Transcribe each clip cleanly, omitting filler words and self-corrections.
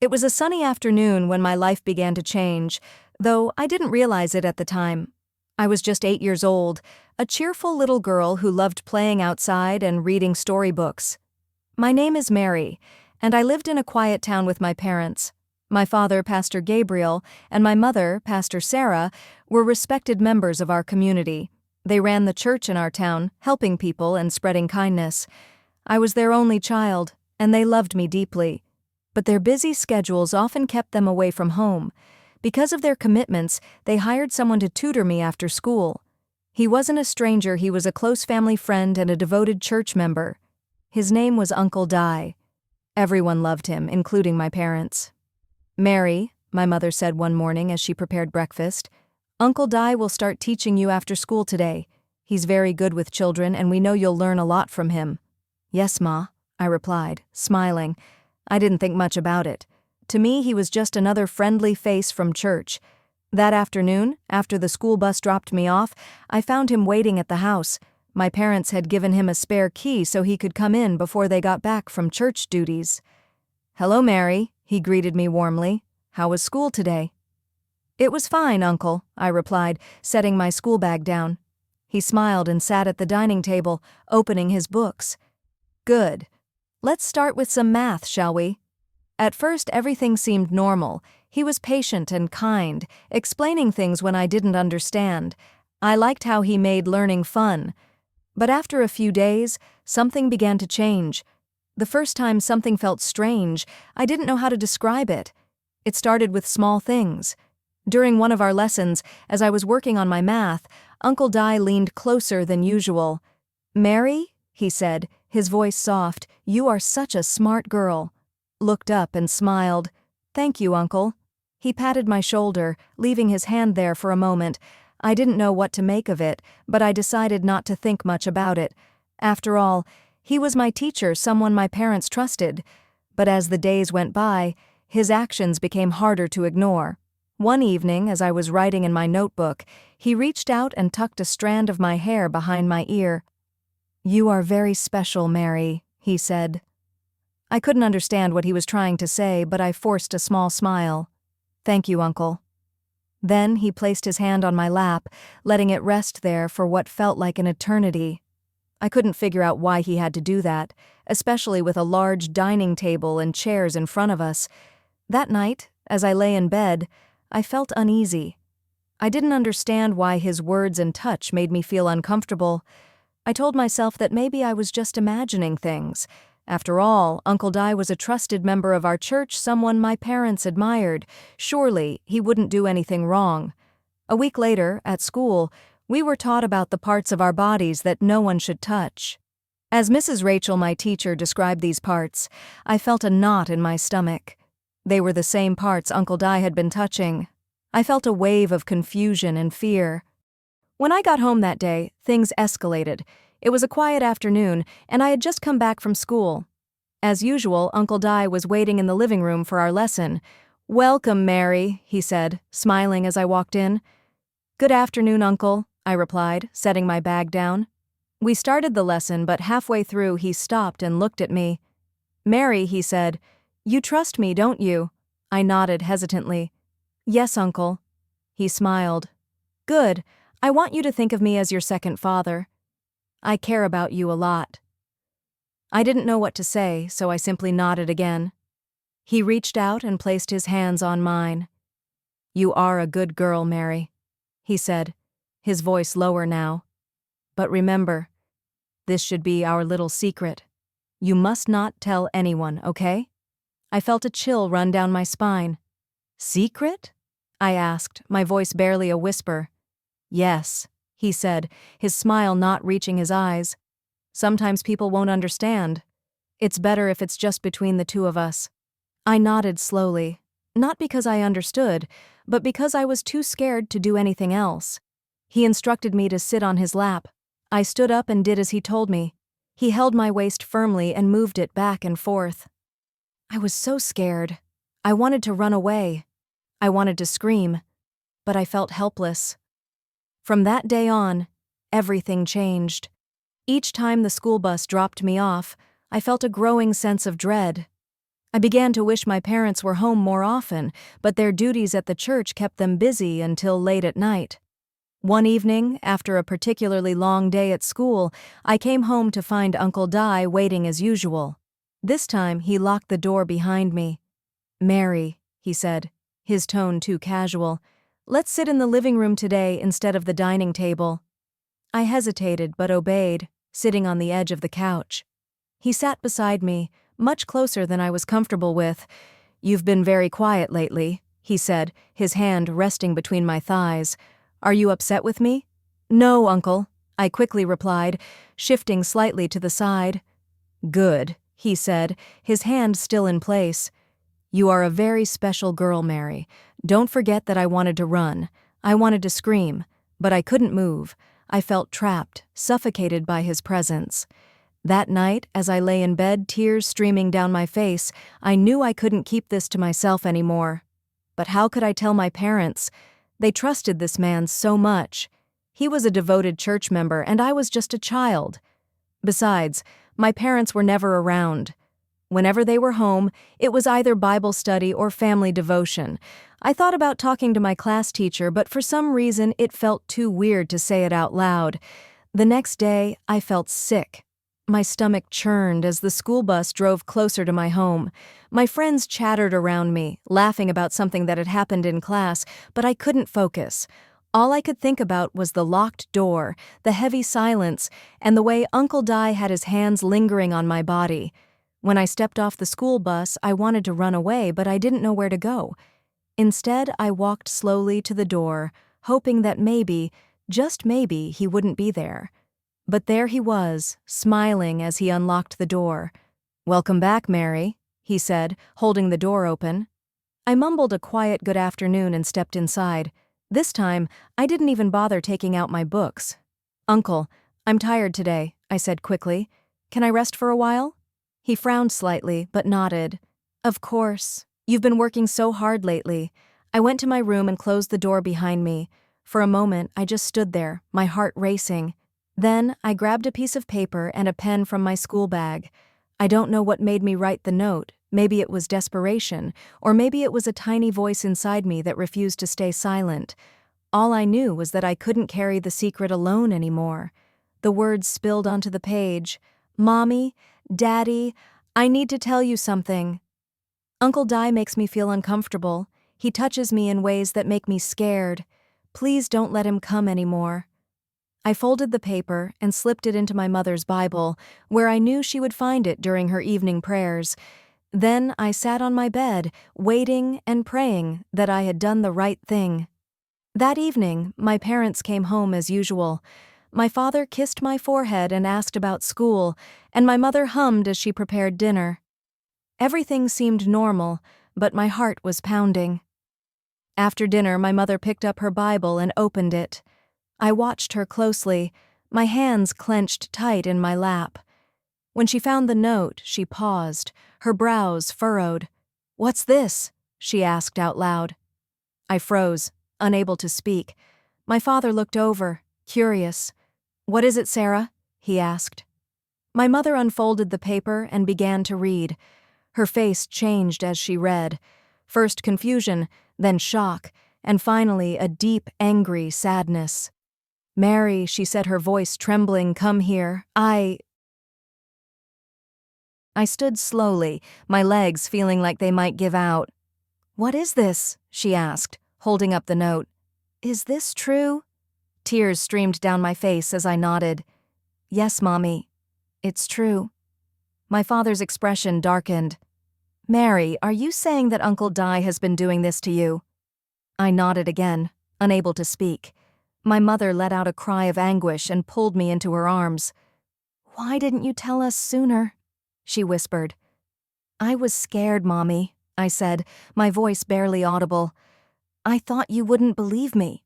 It was a sunny afternoon when my life began to change, though I didn't realize it at the time. I was just 8 years old, a cheerful little girl who loved playing outside and reading storybooks. My name is Mary, and I lived in a quiet town with my parents. My father, Pastor Gabriel, and my mother, Pastor Sarah, were respected members of our community. They ran the church in our town, helping people and spreading kindness. I was their only child, and they loved me deeply. But their busy schedules often kept them away from home. Because of their commitments, they hired someone to tutor me after school. He wasn't a stranger, he was a close family friend and a devoted church member. His name was Uncle Di. Everyone loved him, including my parents. "Mary," my mother said one morning as she prepared breakfast, "Uncle Di will start teaching you after school today. He's very good with children, and we know you'll learn a lot from him." "Yes, Ma," I replied, smiling. I didn't think much about it. To me, he was just another friendly face from church. That afternoon, after the school bus dropped me off, I found him waiting at the house. My parents had given him a spare key so he could come in before they got back from church duties. "Hello, Mary," he greeted me warmly. "How was school today?" "It was fine, Uncle," I replied, setting my school bag down. He smiled and sat at the dining table, opening his books. "Good. Let's start with some math, shall we?" At first, everything seemed normal. He was patient and kind, explaining things when I didn't understand. I liked how he made learning fun. But after a few days, something began to change. The first time something felt strange, I didn't know how to describe it. It started with small things. During one of our lessons, as I was working on my math, Uncle Di leaned closer than usual. "Mary," he said, his voice soft, "you are such a smart girl." Looked up and smiled. "Thank you, Uncle." He patted my shoulder, leaving his hand there for a moment. I didn't know what to make of it, but I decided not to think much about it. After all, he was my teacher, someone my parents trusted. But as the days went by, his actions became harder to ignore. One evening, as I was writing in my notebook, he reached out and tucked a strand of my hair behind my ear. "You are very special, Mary," he said. I couldn't understand what he was trying to say, but I forced a small smile. "Thank you, Uncle." Then he placed his hand on my lap, letting it rest there for what felt like an eternity. I couldn't figure out why he had to do that, especially with a large dining table and chairs in front of us. That night, as I lay in bed, I felt uneasy. I didn't understand why his words and touch made me feel uncomfortable. I told myself that maybe I was just imagining things. After all, Uncle Di was a trusted member of our church, someone my parents admired. Surely, he wouldn't do anything wrong. A week later, at school, we were taught about the parts of our bodies that no one should touch. As Mrs. Rachel, my teacher, described these parts, I felt a knot in my stomach. They were the same parts Uncle Di had been touching. I felt a wave of confusion and fear. When I got home that day, things escalated. It was a quiet afternoon, and I had just come back from school. As usual, Uncle Di was waiting in the living room for our lesson. "Welcome, Mary," he said, smiling as I walked in. "Good afternoon, Uncle," I replied, setting my bag down. We started the lesson, but halfway through he stopped and looked at me. "Mary," he said, "you trust me, don't you?" I nodded hesitantly. "Yes, Uncle." He smiled. "Good. I want you to think of me as your second father. I care about you a lot." I didn't know what to say, so I simply nodded again. He reached out and placed his hands on mine. "You are a good girl, Mary," he said, his voice lower now. "But remember, this should be our little secret. You must not tell anyone, okay?" I felt a chill run down my spine. "Secret?" I asked, my voice barely a whisper. "Yes," he said, his smile not reaching his eyes. "Sometimes people won't understand. It's better if it's just between the two of us." I nodded slowly, not because I understood, but because I was too scared to do anything else. He instructed me to sit on his lap. I stood up and did as he told me. He held my waist firmly and moved it back and forth. I was so scared. I wanted to run away. I wanted to scream, but I felt helpless. From that day on, everything changed. Each time the school bus dropped me off, I felt a growing sense of dread. I began to wish my parents were home more often, but their duties at the church kept them busy until late at night. One evening, after a particularly long day at school, I came home to find Uncle Di waiting as usual. This time, he locked the door behind me. "Mary," he said, his tone too casual, "let's sit in the living room today instead of the dining table." I hesitated but obeyed, sitting on the edge of the couch. He sat beside me, much closer than I was comfortable with. "You've been very quiet lately," he said, his hand resting between my thighs. "Are you upset with me?" "No, Uncle," I quickly replied, shifting slightly to the side. "Good," he said, his hand still in place. "You are a very special girl, Mary. Don't forget that I wanted to run. I wanted to scream, but I couldn't move. I felt trapped, suffocated by his presence. That night, as I lay in bed, tears streaming down my face, I knew I couldn't keep this to myself anymore. But how could I tell my parents? They trusted this man so much. He was a devoted church member, and I was just a child. Besides, my parents were never around. Whenever they were home, it was either Bible study or family devotion. I thought about talking to my class teacher, but for some reason it felt too weird to say it out loud. The next day, I felt sick. My stomach churned as the school bus drove closer to my home. My friends chattered around me, laughing about something that had happened in class, but I couldn't focus. All I could think about was the locked door, the heavy silence, and the way Uncle Di had his hands lingering on my body. When I stepped off the school bus, I wanted to run away, but I didn't know where to go. Instead, I walked slowly to the door, hoping that maybe, just maybe, he wouldn't be there. But there he was, smiling as he unlocked the door. "Welcome back, Mary," he said, holding the door open. I mumbled a quiet good afternoon and stepped inside. This time, I didn't even bother taking out my books. "Uncle, I'm tired today," I said quickly. "Can I rest for a while?" He frowned slightly, but nodded. "Of course. You've been working so hard lately." I went to my room and closed the door behind me. For a moment, I just stood there, my heart racing. Then, I grabbed a piece of paper and a pen from my school bag. I don't know what made me write the note. Maybe it was desperation, or maybe it was a tiny voice inside me that refused to stay silent. All I knew was that I couldn't carry the secret alone anymore. The words spilled onto the page. "Mommy, Daddy, I need to tell you something. Uncle Di makes me feel uncomfortable. He touches me in ways that make me scared. Please don't let him come anymore." I folded the paper and slipped it into my mother's Bible, where I knew she would find it during her evening prayers. Then I sat on my bed, waiting and praying that I had done the right thing. That evening, my parents came home as usual. My father kissed my forehead and asked about school, and my mother hummed as she prepared dinner. Everything seemed normal, but my heart was pounding. After dinner, my mother picked up her Bible and opened it. I watched her closely, my hands clenched tight in my lap. When she found the note, she paused, her brows furrowed. "What's this?" she asked out loud. I froze, unable to speak. My father looked over, curious. "What is it, Sarah?" he asked. My mother unfolded the paper and began to read. Her face changed as she read. First confusion, then shock, and finally a deep, angry sadness. "Mary," she said, her voice trembling, "come here. I stood slowly, my legs feeling like they might give out. "What is this?" she asked, holding up the note. "Is this true?" Tears streamed down my face as I nodded. "Yes, Mommy. It's true." My father's expression darkened. "Mary, are you saying that Uncle Di has been doing this to you?" I nodded again, unable to speak. My mother let out a cry of anguish and pulled me into her arms. "Why didn't you tell us sooner?" she whispered. "I was scared, Mommy," I said, my voice barely audible. "I thought you wouldn't believe me."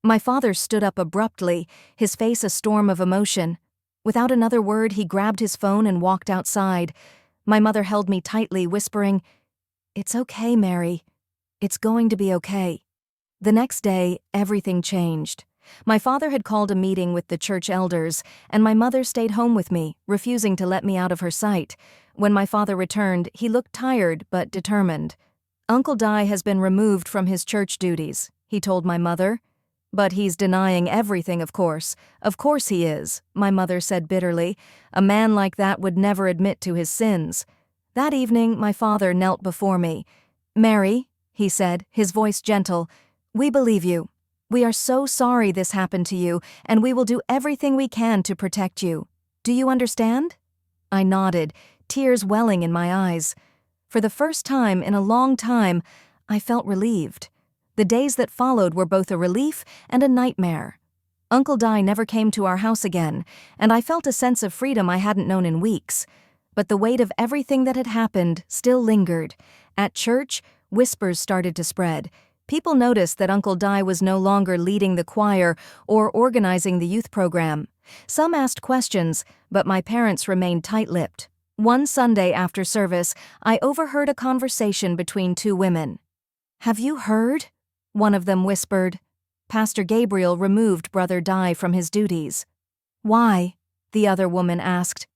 My father stood up abruptly, his face a storm of emotion. Without another word, he grabbed his phone and walked outside. My mother held me tightly, whispering, "It's okay, Mary. It's going to be okay." The next day, everything changed. My father had called a meeting with the church elders, and my mother stayed home with me, refusing to let me out of her sight. When my father returned, he looked tired but determined. "Uncle Di has been removed from his church duties," he told my mother. "But he's denying everything, of course. Of course he is," my mother said bitterly. "A man like that would never admit to his sins." That evening, my father knelt before me. "Mary," he said, his voice gentle, "we believe you. We are so sorry this happened to you, and we will do everything we can to protect you. Do you understand?" I nodded, tears welling in my eyes. For the first time in a long time, I felt relieved. The days that followed were both a relief and a nightmare. Uncle Di never came to our house again, and I felt a sense of freedom I hadn't known in weeks. But the weight of everything that had happened still lingered. At church, whispers started to spread. People noticed that Uncle Di was no longer leading the choir or organizing the youth program. Some asked questions, but my parents remained tight-lipped. One Sunday after service, I overheard a conversation between two women. "Have you heard?" one of them whispered. Pastor Gabriel removed Brother Di from his duties. "Why?" the other woman asked.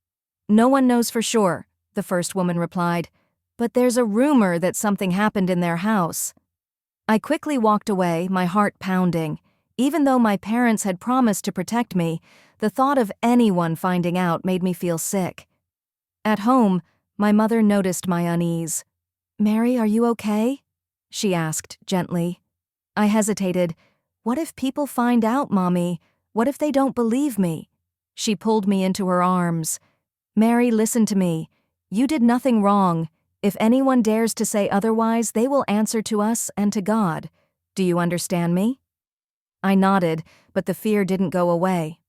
"No one knows for sure," the first woman replied. "But there's a rumor that something happened in their house." I quickly walked away, my heart pounding. Even though my parents had promised to protect me, the thought of anyone finding out made me feel sick. At home, my mother noticed my unease. "Mary, are you okay?" she asked gently. I hesitated. "What if people find out, Mommy? What if they don't believe me?" She pulled me into her arms. "Mary, listen to me. You did nothing wrong. If anyone dares to say otherwise, they will answer to us and to God. Do you understand me?" I nodded, but the fear didn't go away.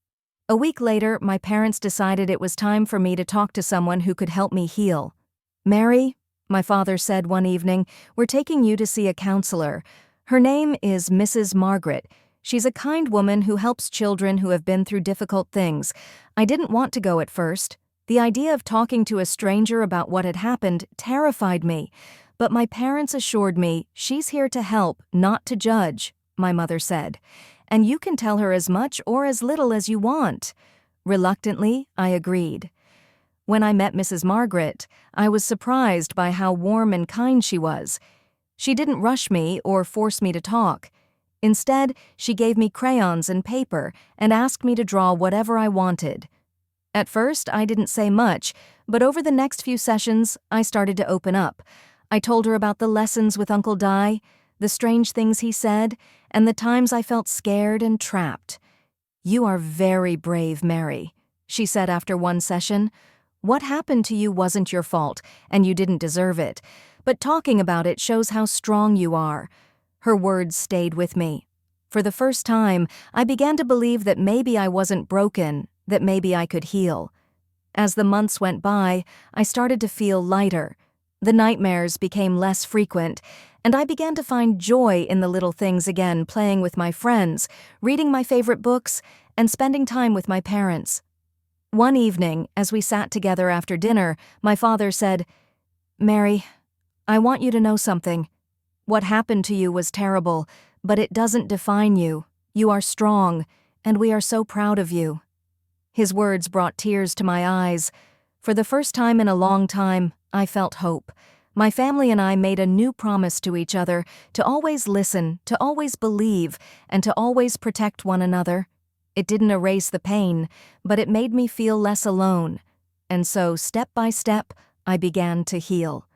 A week later, my parents decided it was time for me to talk to someone who could help me heal. "Mary," my father said one evening, "we're taking you to see a counselor. Her name is Mrs. Margaret. She's a kind woman who helps children who have been through difficult things." I didn't want to go at first. The idea of talking to a stranger about what had happened terrified me. But my parents assured me, "She's here to help, not to judge," my mother said. "And you can tell her as much or as little as you want." Reluctantly, I agreed. When I met Mrs. Margaret, I was surprised by how warm and kind she was. She didn't rush me or force me to talk. Instead, she gave me crayons and paper and asked me to draw whatever I wanted. At first, I didn't say much, but over the next few sessions, I started to open up. I told her about the lessons with Uncle Di, the strange things he said, and the times I felt scared and trapped. "You are very brave, Mary," she said after one session. "What happened to you wasn't your fault, and you didn't deserve it. But talking about it shows how strong you are." Her words stayed with me. For the first time, I began to believe that maybe I wasn't broken, that maybe I could heal. As the months went by, I started to feel lighter. The nightmares became less frequent, and I began to find joy in the little things again, playing with my friends, reading my favorite books, and spending time with my parents. One evening, as we sat together after dinner, my father said, "Mary, I want you to know something. What happened to you was terrible, but it doesn't define you. You are strong, and we are so proud of you." His words brought tears to my eyes. For the first time in a long time, I felt hope. My family and I made a new promise to each other, to always listen, to always believe, and to always protect one another. It didn't erase the pain, but it made me feel less alone. And so, step by step, I began to heal.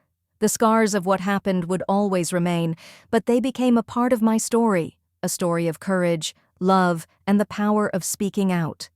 The scars of what happened would always remain, but they became a part of my story, a story of courage, love, and the power of speaking out.